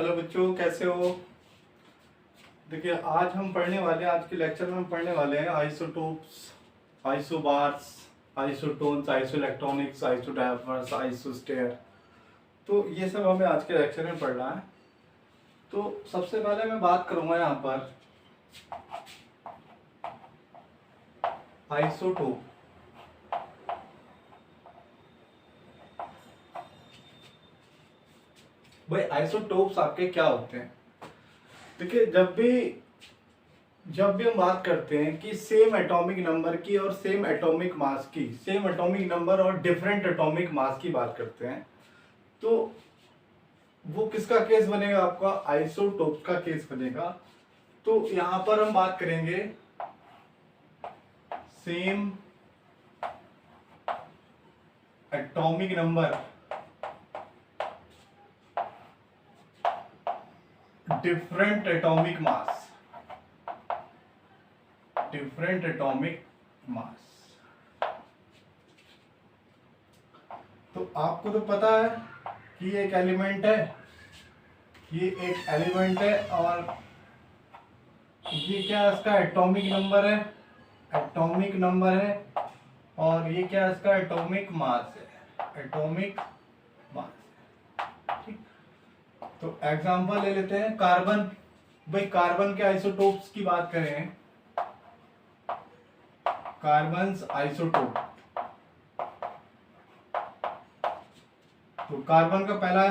Hello बच्चों, कैसे हो। देखिए, आज हम पढ़ने वाले हैं, आज के लेक्चर में हम पढ़ने वाले हैं आइसोटोप्स, आइसोबार्स, आइसोटोन्स, आइसोइलेक्ट्रॉनिक्स, आइसोडायफर्स, आइसोस्टेयर। तो ये सब हमें आज के लेक्चर में पढ़ना है। तो सबसे पहले मैं बात करूंगा यहाँ पर आइसोटोप। भाई, आइसोटोप्स आपके क्या होते हैं। देखिए, जब भी हम बात करते हैं कि सेम एटॉमिक नंबर की और सेम एटॉमिक मास की, सेम एटॉमिक नंबर और डिफरेंट एटॉमिक मास की बात करते हैं, तो वो किसका केस बनेगा, आपका आइसोटोप का केस बनेगा। तो यहां पर हम बात करेंगे same atomic number, different atomic mass, different atomic mass. तो आपको तो पता है कि ये एक एलिमेंट है, ये एक एलिमेंट है, और ये क्या है, इसका एटॉमिक नंबर है, एटॉमिक नंबर है, और ये क्या है, इसका एटॉमिक मास है, एटॉमिक मास। ठीक, तो एग्जांपल ले लेते हैं कार्बन। भाई, कार्बन के आइसोटोप्स की बात करें, कार्बन आइसोटोप, तो कार्बन का पहला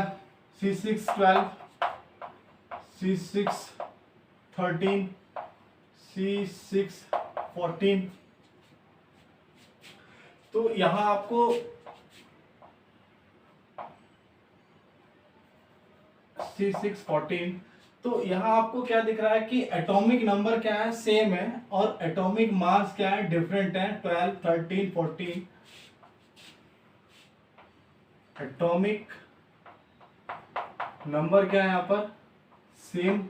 C612, C613, C614। तो यहां आपको C614, तो यहां आपको क्या दिख रहा है कि एटॉमिक नंबर क्या है, सेम है, और एटॉमिक मास क्या है, डिफरेंट है, 12, 13, 14। एटॉमिक नंबर क्या है यहाँ पर, सेम।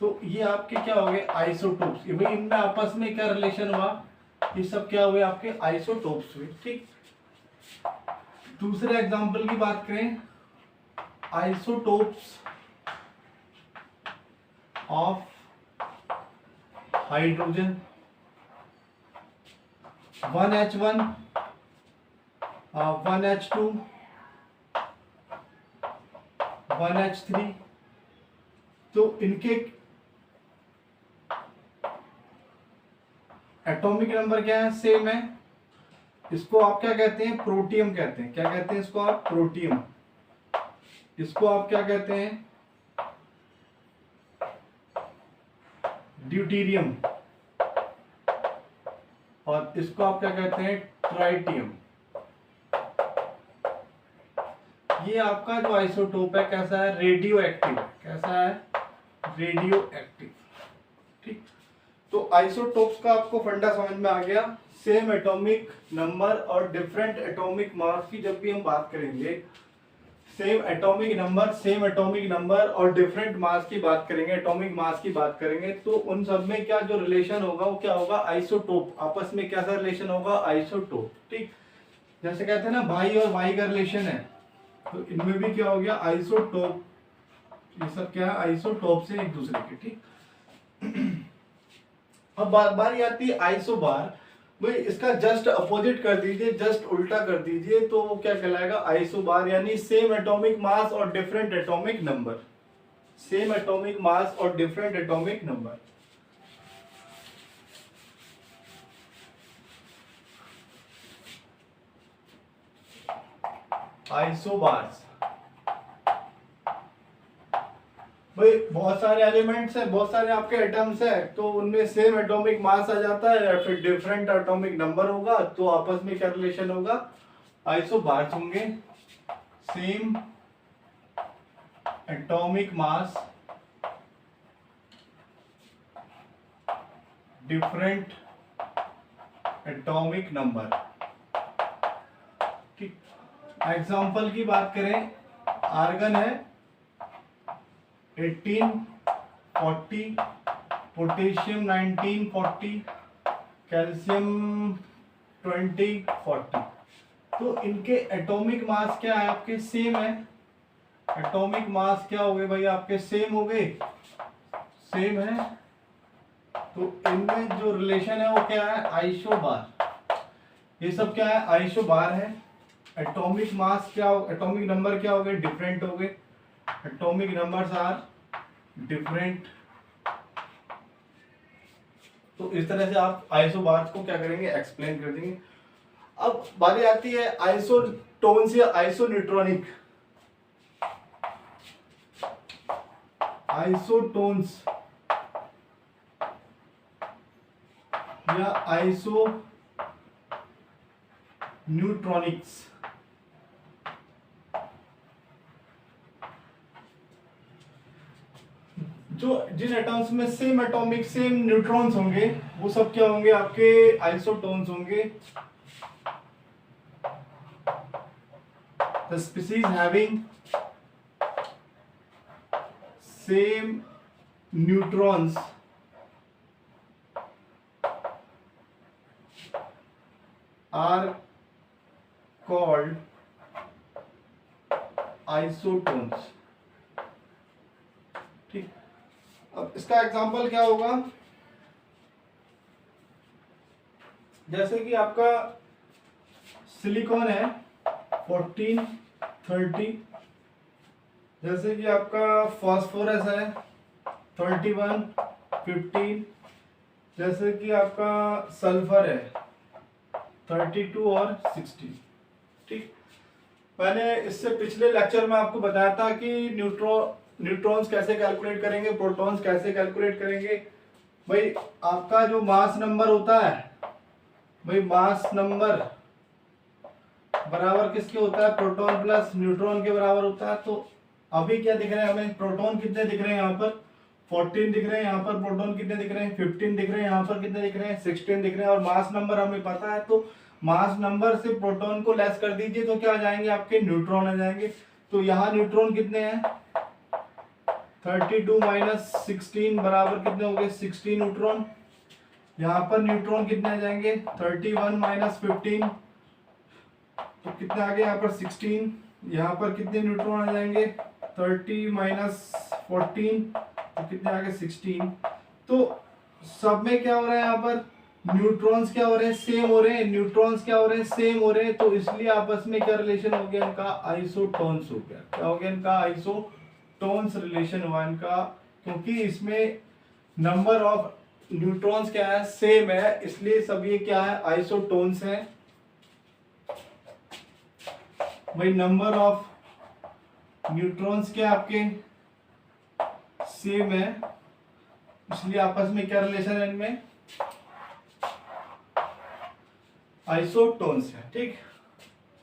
तो ये आपके क्या हो गए, आइसोटोप्स। ये भाई, इनमें आपस में क्या रिलेशन हुआ, ये सब क्या हुए, आपके आइसोटोप्स हुए। ठीक, दूसरे एग्जांपल की बात करें, isotopes of hydrogen, 1H1, 1H2, 1H3। तो इनके एटॉमिक नंबर क्या है, सेम है। इसको आप क्या कहते हैं, प्रोटियम कहते हैं। क्या कहते हैं इसको आप, प्रोटियम। इसको आप क्या कहते हैं, ड्यूटीरियम, और इसको आप क्या कहते हैं, ट्राइटियम। ये आपका जो आइसोटोप है कैसा है, रेडियो एक्टिव है। कैसा है, रेडियो एक्टिव। ठीक, तो आइसोटोप्स का आपको फंडा समझ में आ गया। सेम एटॉमिक नंबर और डिफरेंट एटॉमिक मास की जब भी हम बात करेंगे, same atomic number, same atomic number और डिफरेंट मास की बात करेंगे, एटॉमिक मास की बात करेंगे, तो उन सब में क्या जो रिलेशन होगा वो क्या होगा, आइसोटोप। आपस में कैसा रिलेशन होगा, आइसोटोप। ठीक, जैसे कहते हैं ना भाई और भाई का रिलेशन है, तो इनमें भी क्या हो गया, आइसोटोप। ये सब क्या है, आइसोटोप से एक दूसरे के। ठीक, अब बारी आती है आइसोबार। भाई, इसका जस्ट अपोजिट कर दीजिए, जस्ट उल्टा कर दीजिए, तो वो क्या कहलाएगा, आइसोबार। यानी सेम एटॉमिक मास और different atomic number, same atomic mass और डिफरेंट एटॉमिक नंबर। आइसोबार्स। भाई, बहुत सारे एलिमेंट्स है, बहुत सारे आपके एटम्स है, तो उनमें सेम एटॉमिक मास आ जाता है या फिर डिफरेंट एटॉमिक नंबर होगा, तो आपस में क्या रिलेशन होगा, आइसोबार्स होंगे। Same atomic mass, different atomic number. ठीक, एग्जांपल की बात करें, आर्गन है 1840, पोटेशियम 1940, कैल्शियम 2040। तो इनके एटॉमिक मास क्या है, आपके सेम है, एटॉमिक मास क्या हो गए भाई आपके, सेम हो गए, सेम है। तो इनमें जो रिलेशन है वो क्या है, आइसो बार। ये सब क्या है, आइसो बार है। एटॉमिक मास क्या हो, एटॉमिक नंबर क्या हो गए, डिफरेंट हो गए। Atomic numbers are different. तो इस तरह से आप आइसो बार को क्या करेंगे, एक्सप्लेन कर देंगे। अब बारी आती है आइसोटोन्स या आइसोन्यूट्रॉनिक। आइसोटोन्स या आइसो न्यूट्रॉनिक्स। जो जिन एटॉम्स में सेम एटॉमिक सेम न्यूट्रॉन्स होंगे वो सब क्या होंगे, आपके आइसोटोन्स होंगे। The species having same neutrons are called isotones। ठीक, अब इसका एग्जांपल क्या होगा, जैसे कि आपका सिलिकॉन है 14 30, जैसे कि आपका फास्फोरस है 31 15, जैसे कि आपका सल्फर है 32 और 16। ठीक, मैंने इससे पिछले लेक्चर में आपको बताया था कि न्यूट्रॉन्स कैसे कैलकुलेट करेंगे, प्रोटॉन्स कैसे कैलकुलेट करेंगे। भाई आपका जो मास नंबर होता है, भाई मास नंबर बराबर किसके होता है, प्रोटॉन प्लस न्यूट्रॉन के बराबर होता है। तो अभी क्या दिख रहा है हमें, प्रोटॉन कितने दिख रहे हैं, यहाँ पर 14 दिख रहे हैं, यहाँ पर प्रोटॉन कितने दिख रहे हैं 15 दिख रहे हैं, यहाँ पर कितने दिख रहे हैं 16 दिख रहे हैं। और मास नंबर हमें पता है, तो मास नंबर से प्रोटॉन को लेस कर दीजिए तो क्या आ जाएंगे, आपके न्यूट्रॉन आ जाएंगे। तो यहाँ न्यूट्रॉन कितने हैं, 32 माइनस 16 बराबर कितने हो गए 16 न्यूट्रॉन। यहाँ पर न्यूट्रॉन कितने आ जाएंगे 31 माइनस 15, तो कितने आ गए यहाँ पर 16। यहाँ पर कितने न्यूट्रॉन आ जाएंगे 30 माइनस 14, तो कितने आ गए 16। तो सब में क्या हो रहा है, यहाँ पर न्यूट्रॉन्स क्या हो रहे हैं, सेम हो रहे हैं, न्यूट्रॉन्स क्या हो रहे हैं, सेम हो रहे हैं। तो इसलिए आपस में क्या रिलेशन हो गया इनका, आइसोटोन्स हो गया। क्या हो गया इनका, आइसोटोन्स रिलेशन हुआ इनका, क्योंकि इसमें नंबर ऑफ न्यूट्रॉन्स क्या है, सेम है, इसलिए सब ये क्या है, आइसोटोन्स है। भाई नंबर ऑफ न्यूट्रॉन्स क्या आपके सेम है, इसलिए आपस में क्या रिलेशन है इनमें, आइसोटोन्स है। ठीक,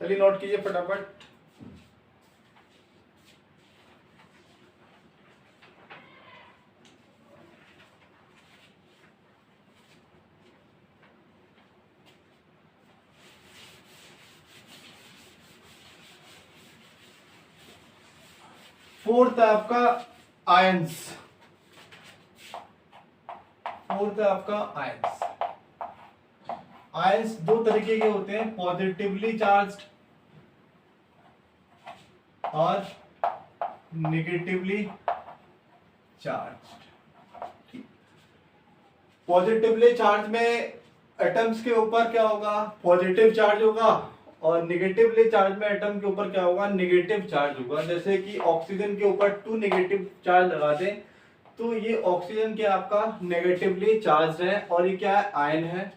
चलिए नोट कीजिए फटाफट। फोर्थ है आपका आयंस। फोर्थ है आपका आयंस। आयंस दो तरीके के होते हैं, पॉजिटिवली चार्ज्ड और नेगेटिवली चार्ज्ड। पॉजिटिवली चार्ज में एटम्स के ऊपर क्या होगा, पॉजिटिव चार्ज होगा, और निगेटिवली चार्ज में एटम के ऊपर क्या होगा, निगेटिव चार्ज होगा। जैसे कि ऑक्सीजन के ऊपर 2 नेगेटिव चार्ज लगा दें तो ये ऑक्सीजन क्या आपका नेगेटिवली चार्ज है और ये क्या है, आयन है।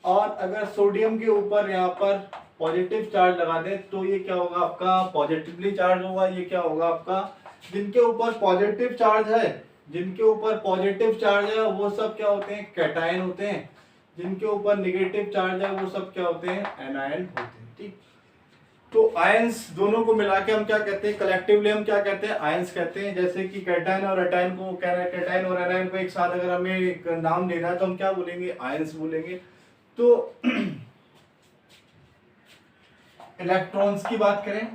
और अगर सोडियम के ऊपर यहाँ पर पॉजिटिव चार्ज लगा दें तो ये क्या होगा, आपका पॉजिटिवली चार्ज होगा। ये क्या होगा आपका, जिनके ऊपर पॉजिटिव चार्ज है, जिनके ऊपर पॉजिटिव चार्ज है वो सब क्या होते हैं, कैटायन होते हैं। जिनके ऊपर नेगेटिव चार्ज है वो सब क्या होते हैं, एनायन होते हैं। ठीक, तो आयंस दोनों को मिला के हम क्या कहते हैं, कलेक्टिवली हम क्या कहते हैं, आयंस कहते हैं। जैसे कि कैटायन और एटायन को कह रहे हैं, कैटायन और एनायन को एक साथ अगर हमें एक नाम देना है तो हम क्या बोलेंगे, आयंस बोलेंगे। तो इलेक्ट्रॉन्स की बात करें,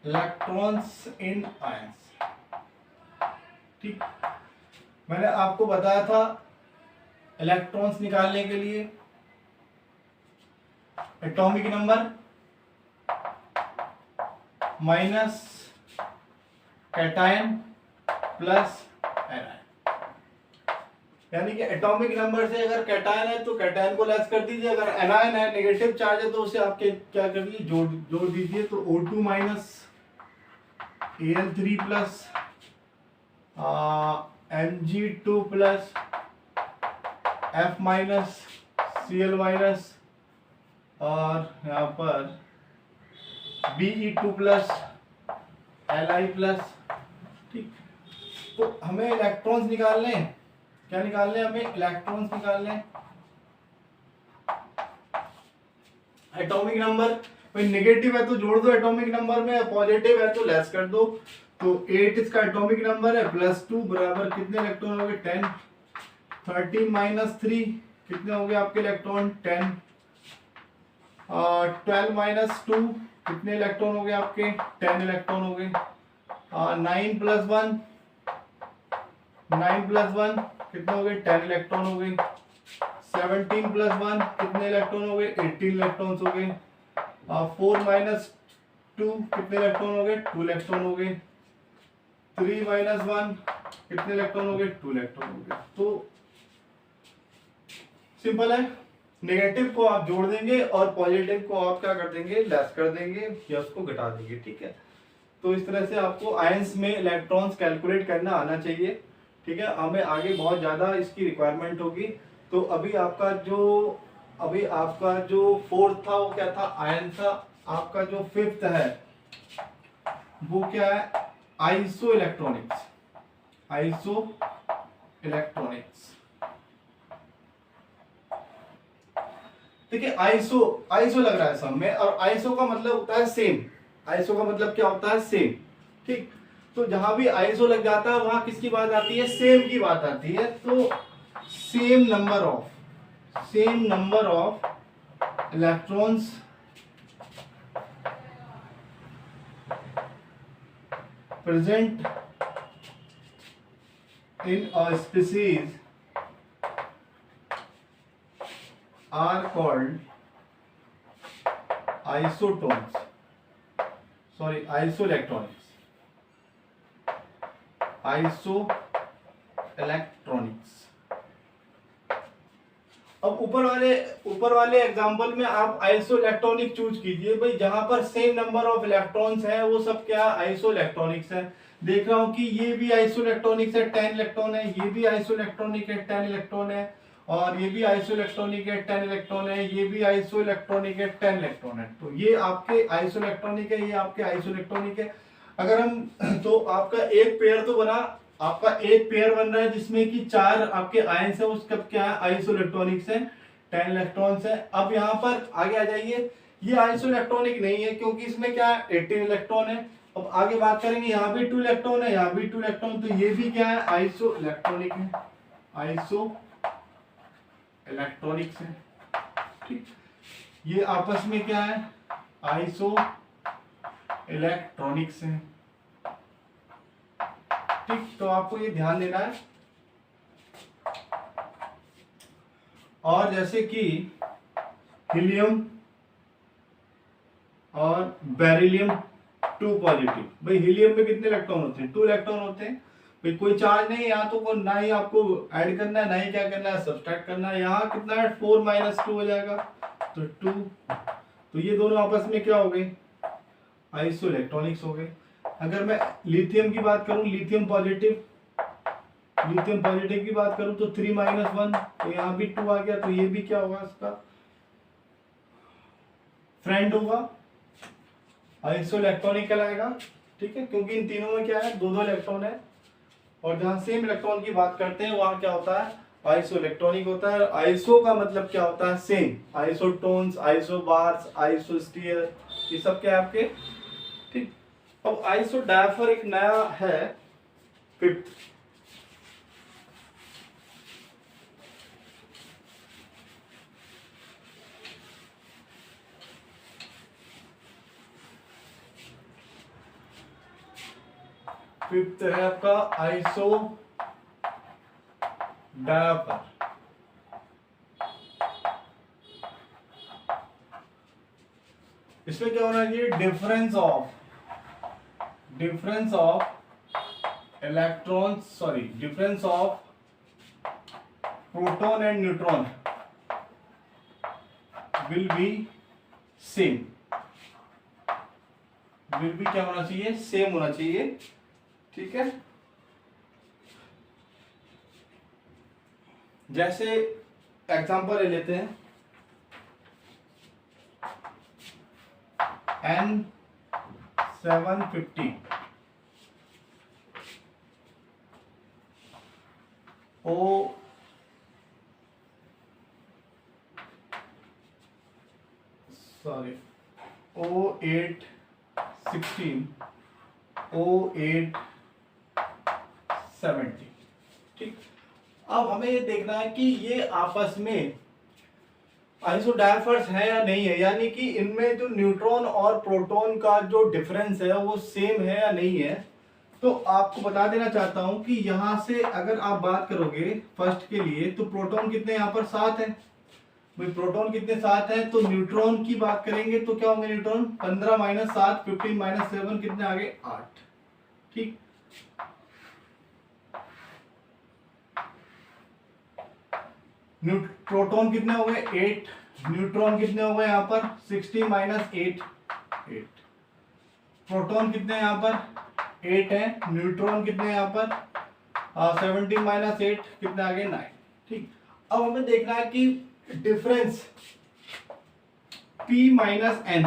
इलेक्ट्रॉन्स इन आयंस। ठीक, मैंने आपको बताया था इलेक्ट्रॉन्स निकालने के लिए atomic number minus cation plus anion. यानी कि एटॉमिक नंबर से अगर कैटायन है तो कैटायन को लेस कर दीजिए, अगर एनायन है नेगेटिव चार्ज है तो उसे आपके क्या कर दीजिए, जोड़ दीजिए। तो O2 minus Al3 plus Mg2 plus F minus Cl minus और यहाँ पर Be2 प्लस Li प्लस। ठीक, तो हमें इलेक्ट्रॉन्स निकालने हैं। क्या निकालने हैं हमें? इलेक्ट्रॉन्स निकालने हैं। एटॉमिक नंबर भाई नेगेटिव है तो जोड़ दो एटॉमिक नंबर में, पॉजिटिव है तो लेस कर दो। तो 8 इसका एटॉमिक नंबर है, प्लस 2 बराबर कितने इलेक्ट्रॉन हो गए? 10। 13 माइनस 3 कितने हो गए आपके इलेक्ट्रॉन? 10। 12 माइनस 2 कितने इलेक्ट्रॉन हो गए आपके? 10 इलेक्ट्रॉन हो गए। 9 प्लस 1 कितने हो गए? 10 इलेक्ट्रॉन हो गए। 17 प्लस 1 कितने इलेक्ट्रॉन हो गए? 18 इलेक्ट्रॉन्स हो गए। 4 माइनस 2 कितने इलेक्ट्रॉन हो गए? 2 इलेक्ट्रॉन हो गए। 3 माइनस 1 कितने इलेक्ट्रॉन हो गए? 2 इलेक्ट्रॉन हो गए। तो सिंपल है, नेगेटिव को आप जोड़ देंगे और पॉजिटिव को आप क्या कर देंगे? लेस कर देंगे या उसको घटा देंगे। ठीक है, तो इस तरह से आपको आयंस में इलेक्ट्रॉन्स कैलकुलेट करना आना चाहिए। ठीक है, हमें आगे बहुत ज्यादा इसकी रिक्वायरमेंट होगी। तो अभी आपका जो फोर्थ था वो क्या था? आयन था। आपका जो फिफ्थ है वो क्या है? Iso electronics. देखिए आइसो लग रहा है सब में, और आइसो का मतलब होता है सेम। आइसो का मतलब क्या होता है? सेम। ठीक, तो जहां भी आइसो लग जाता है वहां किसकी बात आती है? सेम की बात आती है। तो same number of electrons present in a species are called isoelectronics। अब ऊपर वाले एग्जांपल में आप आइसो इलेक्ट्रॉनिक चूज कीजिए भाई, जहां पर सेम नंबर ऑफ इलेक्ट्रॉन्स है वो सब क्या? आइसो इलेक्ट्रॉनिक्स है। देख रहा हूं कि ये भी आइसो इलेक्ट्रॉनिक्स है, 10 इलेक्ट्रॉन है। ये भी आइसो इलेक्ट्रॉनिक है, 10 इलेक्ट्रॉन है। और ये भी आइसो इलेक्ट्रॉनिक है, 10 इलेक्ट्रॉन है। ये भी आइसो इलेक्ट्रॉनिक है, 10 इलेक्ट्रॉन है। तो ये आपके आइसो इलेक्ट्रॉनिक है, ये आपके आइसो इलेक्ट्रॉनिक है। अगर हम तो आपका एक पेयर तो बना, आपका एक पेयर बन रहा है जिसमें कि 4 आपके आयंस है, उसका क्या है? आइसो इलेक्ट्रॉनिक्स है, 10 इलेक्ट्रॉन्स है। अब यहाँ पर आगे आ जाइए, ये आइसो इलेक्ट्रॉनिक नहीं है क्योंकि इसमें क्या है? 18 इलेक्ट्रॉन है। अब आगे बात करेंगे, यहाँ भी 2 इलेक्ट्रॉन है, यहाँ भी 2 इलेक्ट्रॉन, तो ये भी क्या है? आइसो इलेक्ट्रॉनिक है, आइसो इलेक्ट्रॉनिक्स है। ठीक, ये आपस में क्या है? आइसो इलेक्ट्रॉनिक्स है। ठीक, तो आपको ये ध्यान देना है। और जैसे कि हीलियम और बेरिलियम 2 पॉजिटिव, भाई हीलियम में कितने इलेक्ट्रॉन होते हैं? 2 इलेक्ट्रॉन होते हैं। भाई कोई चार्ज नहीं है यहाँ, तो ना ही आपको ऐड करना है, ना ही क्या करना है? सब्सट्रैक्ट करना है। यहाँ कितना है? 4 माइनस 2 हो जाएगा, तो 2। तो ये दोनों आपस में क्या हो गए? आइसो इलेक्ट्रॉनिक्स हो गए। अगर मैं लिथियम की बात करूं, लिथियम पॉजिटिव की बात करूं तो 3 माइनस 1, तो यहाँ भी 2 आ गया, तो ये भी क्या होगा? इसका फ्रेंड होगा, आइसो इलेक्ट्रॉनिक कहलाएगा। ठीक है, क्योंकि इन तीनों में क्या है? 2-2 इलेक्ट्रॉन है। और जहां सेम इलेक्ट्रॉन की बात करते हैं वहां क्या होता है? आइसो इलेक्ट्रॉनिक होता है। आइसो का मतलब क्या होता है? सेम। आइसोटोन्स, आइसोबार्स, आइसोस्टीयर, ये सब क्या है आपके? ठीक, अब आइसो डायफर एक नया है, फिफ्थ। फिफ्थ है आपका आइसो डायफर। इसमें क्या होना चाहिए? Difference of difference of electrons, sorry, difference of proton and neutron will be same, will be क्या होना चाहिए, सेम होना चाहिए, ठीक है। जैसे एग्जांपल ले लेते हैं, N750 O sorry O816 O870, ठीक। अब हमें ये देखना है कि ये आपस में आइसोडायफर्स है या नहीं है, यानी कि इनमें जो न्यूट्रॉन और प्रोटॉन का जो डिफरेंस है वो सेम है या नहीं है। तो आपको बता देना चाहता हूं कि यहां से अगर आप बात करोगे फर्स्ट के लिए, तो प्रोटॉन कितने यहाँ पर 7 है, भाई प्रोटॉन कितने 7 है, तो न्यूट्रॉन की बात करेंगे तो क्या होंगे न्यूट्रॉन, 15 माइनस 7 15 माइनस 7 कितने आ गए 8, ठीक। प्रोटॉन कितने हो गए 8, न्यूट्रॉन कितने हो गए यहाँ पर 16 माइनस 8 8, प्रोटॉन कितने यहाँ पर 8 है, न्यूट्रॉन कितने यहाँ पर 17 माइनस 8 कितने आ गए 9, ठीक। अब हमें देखना है कि डिफरेंस P माइनस n,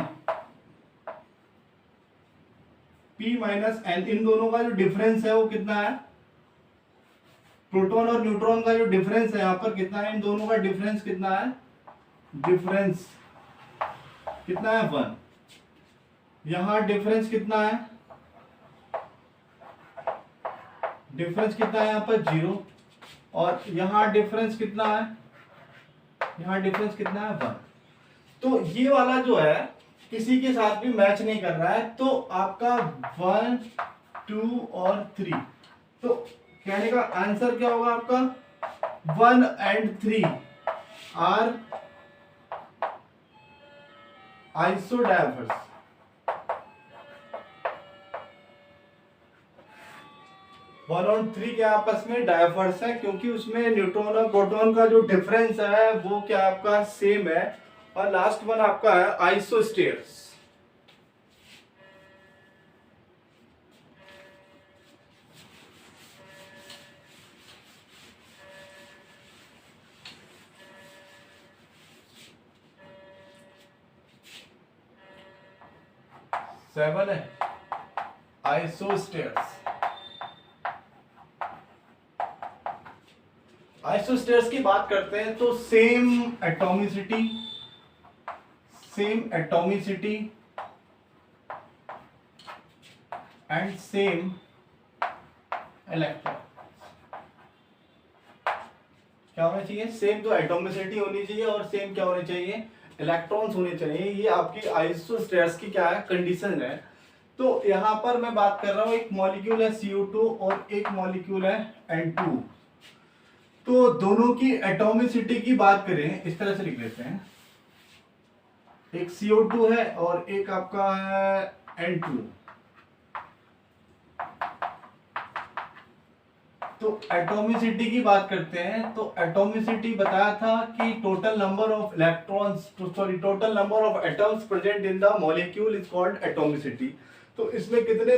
इन दोनों का जो डिफरेंस है वो कितना है, प्रोटॉन और न्यूट्रॉन का जो डिफरेंस है यहाँ पर कितना है, इन दोनों का डिफरेंस कितना है, डिफरेंस कितना है 1, यहां डिफरेंस कितना है, डिफरेंस कितना है यहाँ पर 0, और यहां डिफरेंस कितना है, यहां डिफरेंस कितना है 1। तो ये वाला जो है किसी के साथ भी मैच नहीं कर रहा है, तो आपका 1 2 और 3, तो कहने का आंसर क्या होगा आपका 1 and 3 आर आइसोडायफर्स। 1 और 3 के आपस में डायफर्स है, क्योंकि उसमें न्यूट्रॉन और प्रोटॉन का जो डिफरेंस है वो क्या आपका सेम है। और लास्ट वन आपका है आइसोस्टेयर्स। सेवन है आइसोस्टेयर्स। आइसोस्टेयर्स की बात करते हैं तो same atomicity and same electron. क्या होना चाहिए, सेम जो एटॉमिसिटी होनी चाहिए और सेम क्या होने चाहिए, इलेक्ट्रॉन्स होने चाहिए। ये आपकी आइसोस्टेयर्स की क्या है, कंडीशन है। तो यहां पर मैं बात कर रहा हूं, एक मॉलिक्यूल है CO2 और एक मॉलिक्यूल है N2। तो दोनों की एटॉमिसिटी की बात करें, इस तरह से लिख लेते हैं, एक CO2 है और एक आपका है N2। तो एटॉमिसिटी की बात करते हैं, तो एटॉमिसिटी बताया था कि total number of electrons, total number of atoms present in the molecule is called atomicity. तो इसमें कितने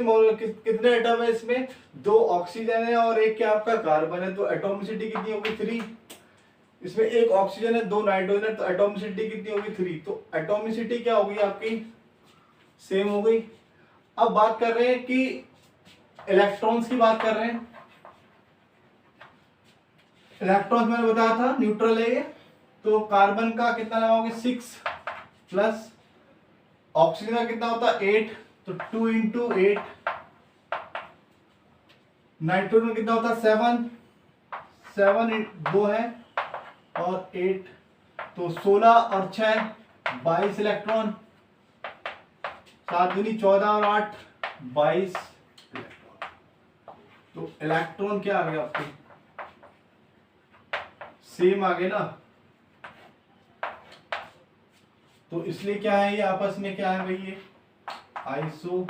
एटम है, इसमें 2 ऑक्सीजन है और एक क्या आपका कार्बन है, तो एटॉमिसिटी कितनी होगी 3। इसमें 1 ऑक्सीजन है 2 नाइट्रोजन है, तो एटॉमिसिटी कितनी होगी 3। तो एटॉमिसिटी क्या होगी आपकी, सेम हो गई। अब बात कर रहे हैं कि इलेक्ट्रॉन्स की बात कर रहे हैं। इलेक्ट्रॉन्स मैंने बताया था न्यूट्रल है ये, तो कार्बन का कितना लगाओगे 6 प्लस ऑक्सीजन का कितना होता है 8, तो 2 into 8। नाइट्रोजन कितना होता है 7 2 है और 8, तो 16 और 6 22 इलेक्ट्रॉन, 7 दूनी 14 और 8 22 इलेक्ट्रॉन। तो इलेक्ट्रॉन क्या आ गया आपके, सेम आ गए ना। तो इसलिए क्या है, ये आपस में क्या है भाई, ये आइसो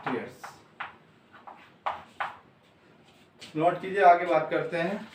स्टेयर्स। नोट कीजिए, आगे बात करते हैं।